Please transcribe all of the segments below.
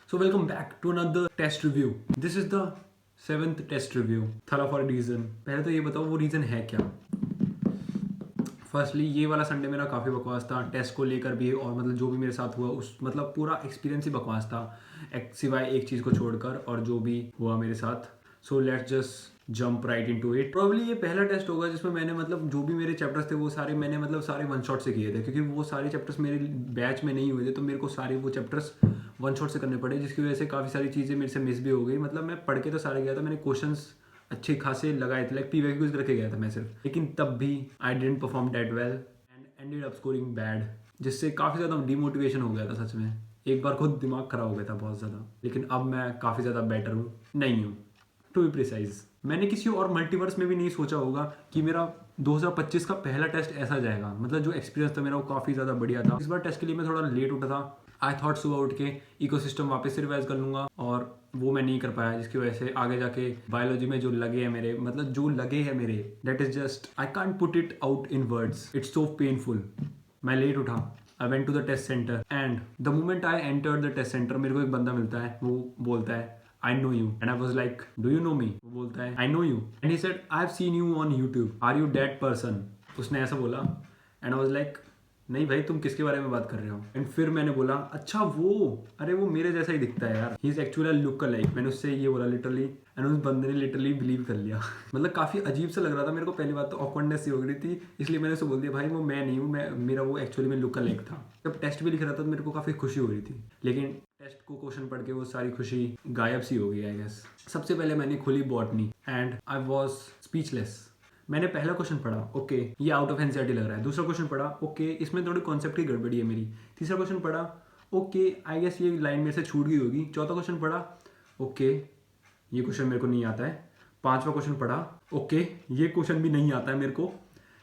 So welcome back to another test review. This is the 7th test review. थरा for reason. पहले तो ये बताओ वो रीजन है क्या. फर्स्टली ये वाला संडे मेरा काफ़ी बकवास था टेस्ट को लेकर भी, और मतलब जो भी मेरे साथ हुआ उस मतलब पूरा एक्सपीरियंस ही बकवास था सिवाय एक चीज़ को छोड़कर, और जो भी हुआ मेरे साथ. सो let's just jump right into it. Probably ये पहला टेस्ट होगा जिसमें मैंने मतलब जो भी मेरे चैप्टर्स थे वो सारे मैंने मतलब सारे वन शॉट से किए थे, क्योंकि वो सारे चैप्टर्स मेरे बैच में नहीं हुए थे, तो मेरे को सारे वो चैप्टर्स वन शॉट से करने पड़े, जिसकी वजह से काफ़ी सारी चीज़ें मेरे से मिस भी हो गई. मतलब मैं पढ़ के तो सारे गया था, मैंने क्वेश्चंस अच्छे खासे लगाए थे, लाइक PYQs रखे गया था मैं सिर्फ, लेकिन तब भी I didn't perform that well and ended up scoring bad, जिससे काफ़ी ज़्यादा डिमोटिवेशन हो गया था. सच में एक बार खुद दिमाग खराब हो गया था बहुत ज़्यादा, लेकिन अब मैं काफ़ी ज़्यादा बेटर हूँ, नहीं हूँ टू बी प्रिसाइज. मैंने किसी और मल्टीवर्स में भी नहीं सोचा होगा कि मेरा 2025 का पहला टेस्ट ऐसा जाएगा. मतलब जो एक्सपीरियंस था मेरा वो काफ़ी ज़्यादा बढ़िया था. इस बार टेस्ट के लिए मैं थोड़ा लेट उठा था. आई थॉट सुबह उठ के इकोसिस्टम वापस से रिवाइज कर लूँगा, और वो मैं नहीं कर पाया, जिसकी वजह से आगे जाके बायोलॉजी में जो लगे हैं मेरे, मतलब जो लगे हैं मेरे, that is just I can't put it out in words. It's so painful. मैं लेट उठा. I went to the test centre and the moment I entered the test centre, मेरे को एक बंदा मिलता है, वो बोलता है I know you. And I was like, do you know me? वो बोलता है I know you. And he said, I've seen you on YouTube. Are you that person? उसने ऐसा बोला. And I was like, नहीं भाई, तुम किसके बारे में बात कर रहे हो. एंड फिर मैंने बोला, अच्छा वो, अरे वो मेरे जैसा ही दिखता है यार, he is actually look alike. मैंने उससे ये बोला लिटरली, एंड उस बंदे ने लिटरली बिलीव कर लिया. मतलब काफ़ी अजीब सा लग रहा था मेरे को. पहली बात तो ऑकवर्डनेस सी हो रही थी, इसलिए मैंने उससे बोल दिया भाई वो मैं नहीं हूँ, मैं मेरा वो एक्चुअली में लुक अलाइक था. जब टेस्ट भी लिख रहा था तो मेरे को काफ़ी खुशी हो रही थी, लेकिन टेस्ट को क्वेश्चन पढ़ के वो सारी खुशी गायब सी हो गई आई गेस. सबसे पहले मैंने खोली botany and I was speechless. मैंने पहला क्वेश्चन पढ़ा, ओके ये आउट ऑफ एनसीईआरटी लग रहा है. दूसरा क्वेश्चन पढ़ा, ओके इसमें थोड़ी कॉन्सेप्ट की गड़बड़ी है मेरी. तीसरा क्वेश्चन पढ़ा, ओके आई गेस ये लाइन मेरे से छूट गई होगी. चौथा क्वेश्चन पढ़ा, ओके ये क्वेश्चन मेरे को नहीं आता है. पांचवा क्वेश्चन पढ़ा, ओके ये क्वेश्चन भी नहीं आता है मेरे को.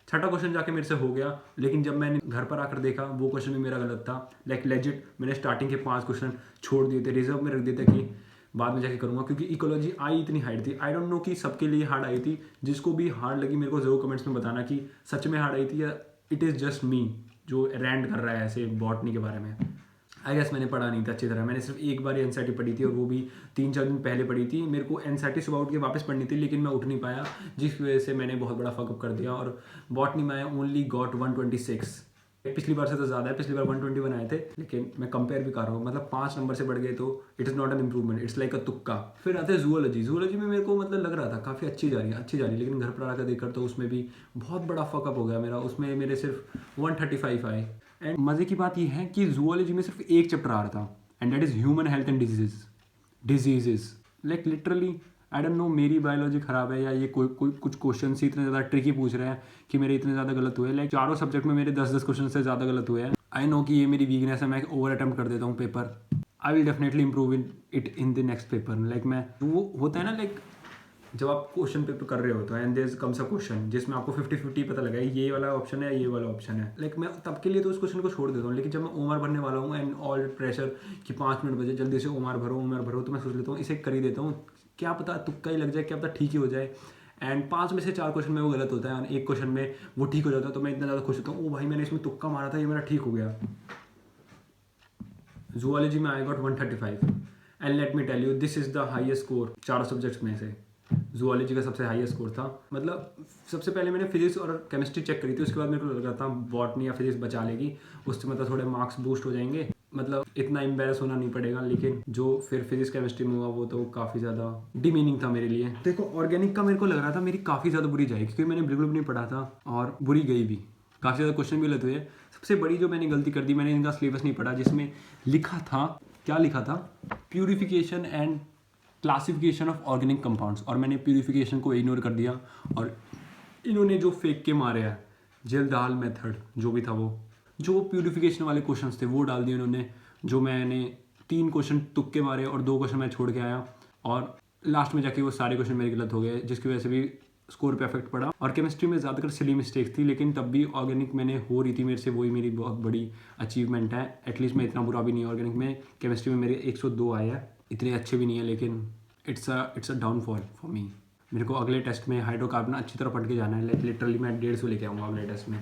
छठा क्वेश्चन जाके मेरे से हो गया, लेकिन जब मैंने घर पर आकर देखा वो क्वेश्चन भी मेरा गलत था. लाइक लेजिट मैंने स्टार्टिंग के 5 क्वेश्चन छोड़ दिए थे, रिजर्व में रख दिए थे कि बाद में जाके करूँगा, क्योंकि इकोलॉजी आई इतनी हार्ड थी. आई डोंट नो कि सबके लिए हार्ड आई थी. जिसको भी हार्ड लगी मेरे को ज़रूर कमेंट्स में बताना कि सच में हार्ड आई थी या इट इज़ जस्ट मी जो रैंट कर रहा है ऐसे बॉटनी के बारे में. आई गेस मैंने पढ़ा नहीं था अच्छी तरह. मैंने सिर्फ एक बार एनसीईआरटी पढ़ी थी, और वो भी 3-4 दिन पहले पढ़ी थी. मेरे को एनसीईआरटी सुबह उठ के वापस पढ़नी थी, लेकिन मैं उठ नहीं पाया, जिसकी वजह से मैंने बहुत बड़ा फकअप कर दिया. और बॉटनी में आई ओनली गॉट 126. पिछली बार से तो ज़्यादा है, पिछली बार 121 आए थे, लेकिन मैं कंपेयर भी कर रहा हूँ. मतलब 5 नंबर से बढ़ गए तो it is not an improvement, it's like अ तुक्का. फिर आते हैं जूलॉजी. जूलॉजी में मेरे को मतलब लग रहा था काफ़ी अच्छी जा रही है, लेकिन घर पर आकर देखकर तो उसमें भी बहुत बड़ा फकअप हो गया मेरा. उसमें मेरे सिर्फ 135 आए. एंड मज़े की बात यह है कि जूलॉजी में सिर्फ एक चैप्टर आ रहा था, and that is human health and diseases. Like literally I don't know मेरी बायोलॉजी ख़राब है या ये कोई कुछ क्वेश्चन ही इतने ज़्यादा ट्रिकी पूछ रहे हैं कि मेरे इतने ज़्यादा गलत हुए. लाइक चारों सब्जेक्ट में मेरे 10-10 क्वेश्चन से ज़्यादा गलत हुए हैं. आई नो कि ये मेरी वीकनेस है, मैं ओवर अटेम्प्ट कर देता हूँ paper. I will definitely improve it in the next paper. Like मैं वो होता है ना, लाइक जब आप क्वेश्चन पेपर कर रहे हो तो and there comes a question जिसमें आपको 50-50 पता लगा ये वाला ऑप्शन है ये वाला ऑप्शन है. लाइक मैं तब के लिए तो उस क्वेश्चन को छोड़ देता हूँ, लेकिन जब मैं ओमआर भरने वाला हूँ एंड ऑल प्रेशर कि 5 मिनट बजे जल्दी से ओमआर भरो, तो मैं सोच लेता हूँ इसे कर ही देता हूँ, क्या पता तुक्का ही लग जाए, क्या पता ठीक ही हो जाए. एंड 5 में से 4 क्वेश्चन में वो गलत होता है और एक क्वेश्चन में वो ठीक हो जाता है, तो मैं इतना ज़्यादा खुश होता हूँ, ओ भाई मैंने इसमें तुक्का मारा था, ये मेरा ठीक हो गया. जूलॉजी में I got 135 and let me tell you this is the highest score चारों सब्जेक्ट्स में से. जूलॉजी का सबसे हाईएस्ट स्कोर था. मतलब सबसे पहले मैंने फिजिक्स और केमिस्ट्री चेक करी थी, उसके बाद मेरे को लगा था बॉटनी या फिजिक्स बचा लेगी, उससे मतलब थोड़े मार्क्स बूस्ट हो जाएंगे, मतलब इतना एम्बेरस होना नहीं पड़ेगा. लेकिन जो फिर फिजिक्स केमिस्ट्री में हुआ वो तो काफ़ी ज़्यादा डिमीनिंग था मेरे लिए. देखो ऑर्गेनिक का मेरे को लग रहा था मेरी काफ़ी ज़्यादा बुरी जाएगी, क्योंकि मैंने बिल्कुल भी नहीं पढ़ा था और बुरी गई भी. काफ़ी ज़्यादा क्वेश्चन भी गलत हुए. सबसे बड़ी जो मैंने गलती कर दी, मैंने इनका सिलेबस नहीं पढ़ा, जिसमें लिखा था, क्या लिखा था, purification and classification of organic compounds, और मैंने प्यूरिफिकेशन को इग्नोर कर दिया. और इन्होंने जो फेंक के मारे हैं जेल-दाल मेथड जो भी था, वो जो प्यूरिफिकेशन वाले क्वेश्चंस थे वो डाल दिए उन्होंने. जो मैंने 3 क्वेश्चन तुक्के मारे और 2 क्वेश्चन मैं छोड़ के आया, और लास्ट में जाके वो सारे क्वेश्चन मेरे गलत हो गए, जिसकी वजह से भी स्कोर पे इफेक्ट पड़ा. और केमिस्ट्री में ज़्यादातर सिली मिस्टेक थी, लेकिन तब भी ऑर्गेनिक मैंने हो रही थी मेरे से, वही मेरी बहुत बड़ी अचीवमेंट है. एटलीस्ट मैं इतना बुरा भी नहीं. ऑर्गेनिक में केमिस्ट्री में मेरे 102 आए हैं, इतने अच्छे भी नहीं है, लेकिन it's a downfall for me. मेरे को अगले टेस्ट में हाइड्रोकार्बन अच्छी तरह पढ़ के जाना है. लाइक लिटरली मैं 150 लेके आऊँगा अगले टेस्ट में.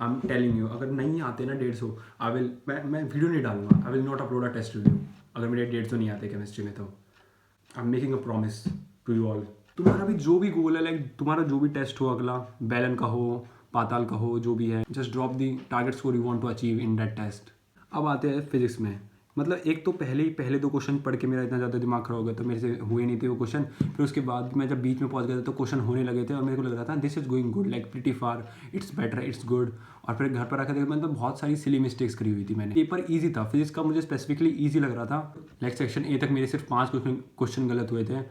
आई एम टेलिंग यू, अगर नहीं आते ना 150, आई विल मैं वीडियो नहीं डालूंगा. I will not upload a test review. अगर मेरे 150 नहीं आते केमिस्ट्री में तो। I am making a promise to you all, तुम्हारा भी जो भी गोल है, लाइक तुम्हारा जो भी टेस्ट हो अगला, बैलन का हो, पाताल का हो, जो भी है, just drop the target score you want to achieve in that test. अब आते हैं फिजिक्स में। मतलब एक तो पहले 2 क्वेश्चन पढ़ के मेरा इतना ज़्यादा दिमाग खराब हो गया तो मेरे से हुए नहीं थे वो क्वेश्चन। फिर उसके बाद मैं जब बीच में पहुंच गया था तो क्वेश्चन होने लगे थे और मेरे को लग रहा था this is going good, like pretty far, it's better, it's good. और फिर घर पर आकर देखा मैंने तो बहुत सारी सिली मिस्टेक्स करी हुई थी मैंने। पेपर ईजी था फिजिक्स का, मुझे स्पेसिफिकली ईजी लग रहा था। लाइक सेक्शन ए तक मेरे सिर्फ 5 क्वेश्चन गलत हुए थे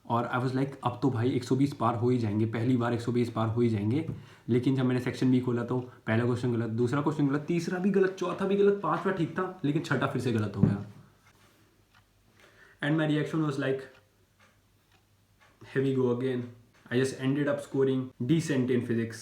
और आई वाज लाइक अब तो भाई 120 पार हो ही जाएंगे, पहली बार 120 पार हो ही जाएंगे। लेकिन जब मैंने सेक्शन बी खोला तो पहला क्वेश्चन गलत, दूसरा क्वेश्चन गलत, तीसरा भी गलत, चौथा भी गलत, 5वां ठीक था, लेकिन छठा फिर से गलत हो गया। And my reaction was like here we go again. I just ended up scoring decent in physics.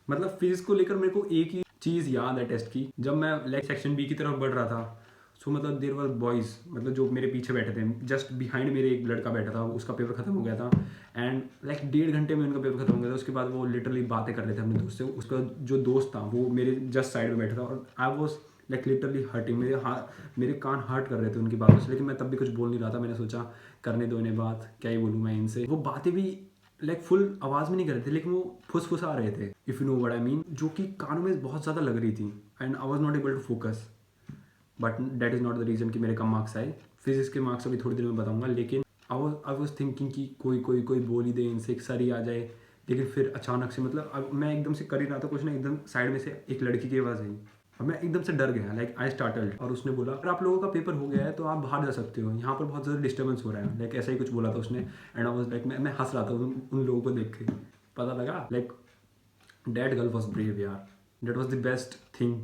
मतलब फिजिक्स को लेकर मेरे को एक ही चीज़ याद है टेस्ट की। जब मैं लाइक सेक्शन बी की तरफ बढ़ रहा था सो मतलब देर वर बॉयज़, मतलब जो मेरे पीछे बैठे थे, जस्ट बिहाइंड मेरे एक लड़का बैठा था, उसका पेपर खत्म हो गया था एंड लाइक 1.5 घंटे में उनका पेपर खत्म हो गया था। उसके बाद वो लिटरली बातें कर रहे थे अपने दोस्त से। उसका जो दोस्त था वो मेरे जस्ट साइड में बैठा था और I was like literally hurting, मेरे कान हर्ट कर रहे थे उनकी बातों से, लेकिन मैं तब भी कुछ बोल नहीं रहा था। मैंने सोचा करने दो इन्हें बात, क्या ही बोलूँ मैं इनसे। वो बातें भी लाइक फुल आवाज़ में नहीं कर रहे थे लेकिन वो फुसफुसा रहे थे, if you know what I mean, जो कि कानों में बहुत ज़्यादा लग रही थी and I was not able to focus. But that is not the reason कि मेरे कम मार्क्स आए। फिजिक्स के मार्क्स अभी थोड़ी देर में बताऊंगा, लेकिन आई वॉज थिंकिंग कि कोई बोल ही दे इनसे, एक सर ही आ जाए। लेकिन फिर अचानक से मतलब अब मैं एकदम से कर ही रहा था कुछ ना, एकदम साइड में से एक लड़की की आवाज़ आई और मैं एकदम से डर गया, लाइक आई स्टार्टल्ड। और उसने बोला अगर आप लोगों का पेपर हो गया है तो आप बाहर जा सकते हो, यहाँ पर बहुत ज़्यादा डिस्टर्बेंस हो रहा है, लाइक ऐसा ही कुछ बोला था उसने। एंड आई वाज लाइक मैं हंस रहा था उन लोगों को देख के। पता लगा like that girl was brave यार, that was the best thing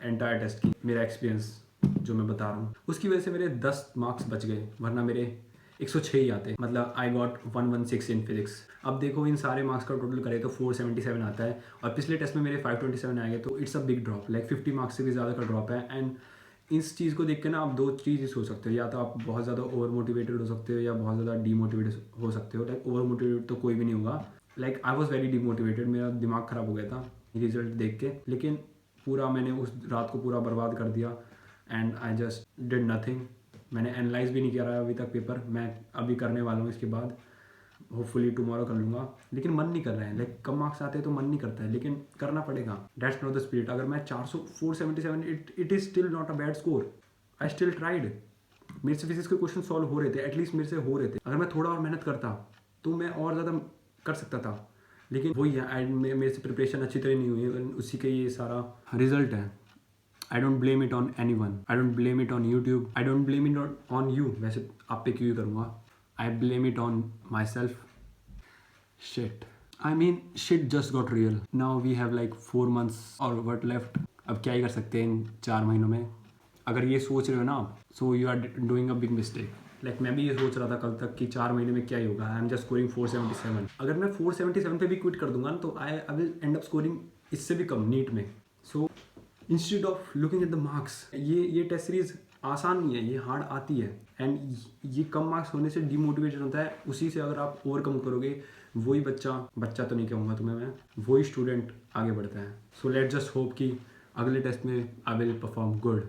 entire test की, मेरा एक्सपीरियंस जो मैं बता रहा हूँ। उसकी वजह से मेरे 10 मार्क्स बच गए, वरना मेरे 106 ही आते। मतलब आई गॉट 116 इन फिजिक्स। अब देखो इन सारे मार्क्स का टोटल करें तो 477 आता है और पिछले टेस्ट में मेरे 527 आएंगे, तो it's a big drop, like 50 marks से भी ज़्यादा का ड्रॉप है। एंड इस चीज़ को देख के ना आप 2 चीज़ सोच सकते हो, या तो आप बहुत ज़्यादा ओवर मोटिवेटेड हो सकते हो या बहुत ज़्यादा डीमोटिवेटेड हो सकते हो। लाइक ओवर मोटिवेटेड तो कोई भी नहीं होगा, like I was very demotivated, मेरा दिमाग ख़राब हो गया था रिजल्ट देख के। लेकिन पूरा मैंने उस रात को पूरा बर्बाद कर दिया and I just did nothing. मैंने एनालाइज भी नहीं किया रहा अभी तक पेपर, मैं अभी करने वाला हूँ इसके बाद, होपफुली टुमारो कर लूँगा। लेकिन मन नहीं कर रहा है, लाइक कम मार्क्स आते हैं तो मन नहीं करता है, लेकिन करना पड़ेगा। That's not the spirit. अगर मैं 477 it is still not a bad score, I still tried. मेरे से फिजिक्स के क्वेश्चन सॉल्व हो रहे थे, एटलीस्ट मेरे से हो रहे थे। अगर मैं थोड़ा और मेहनत करता तो मैं और ज़्यादा कर सकता था, लेकिन वही है मेरे से प्रिपरेशन अच्छी तरह नहीं हुई है, उसी का ये सारा रिजल्ट है। I don't blame it on anyone. I don't blame it on YouTube. I don't blame it on you. वैसे आप पे क्यों करूँगा? I blame it on myself. Shit. I mean, shit just got real. Now we have like 4 months or what left. अब क्या ही कर सकते हैं इन 4 महीनों में? अगर ये सोच रहे हो ना आप, so you are doing a big mistake. Like मैं भी ये सोच रहा था कल तक कि 4 महीने में क्या ही होगा। I am just scoring 477। अगर मैं 477 पे भी क्विट कर दूंगा ना तो I will and up scoring इससे भी कम नीट में। So instead of looking at the marks, ये टेस्ट सीरीज आसान नहीं है, ये हार्ड आती है। एंड ये कम मार्क्स होने से डीमोटिवेशन होता है, उसी से अगर आप ओवरकम करोगे वही बच्चा तो नहीं कहूँगा तुम्हें मैं, वही स्टूडेंट आगे बढ़ता है। सो लेट जस्ट होप कि अगले टेस्ट में I will perform good.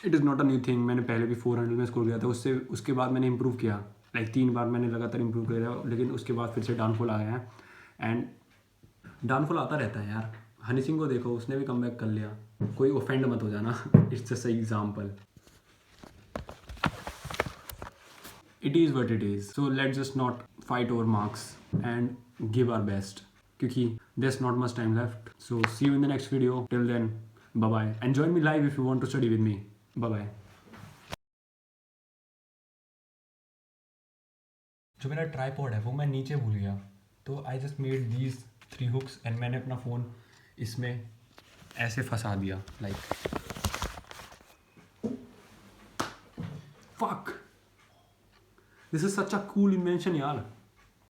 It is not a new thing, मैंने पहले भी 400 में स्कोर किया था, उसके बाद मैंने इंप्रूव किया, लाइक 3 बार मैंने लगातार इंप्रूव किया, लेकिन उसके बाद फिर से डाउनफॉल आ गया है। एंड डाउनफॉल आता रहता है यार। हनी सिंह को देखो, उसने भी कमबैक कर लिया। कोई ऑफेंड मत हो जाना, इट्स अ सही example. It is what it is. So let's just not fight over marks and give our best, क्योंकि there's not much time left. So see you in the next video. Till then, bye bye, and join me live if you want to study with me. Bye bye. जो मेरा tripod है वो मैं नीचे भूल गया, तो I just made these 3 hooks and मैंने अपना फ़ोन इसमें ऐसे फंसा दिया, like fuck, this is such a cool invention यार।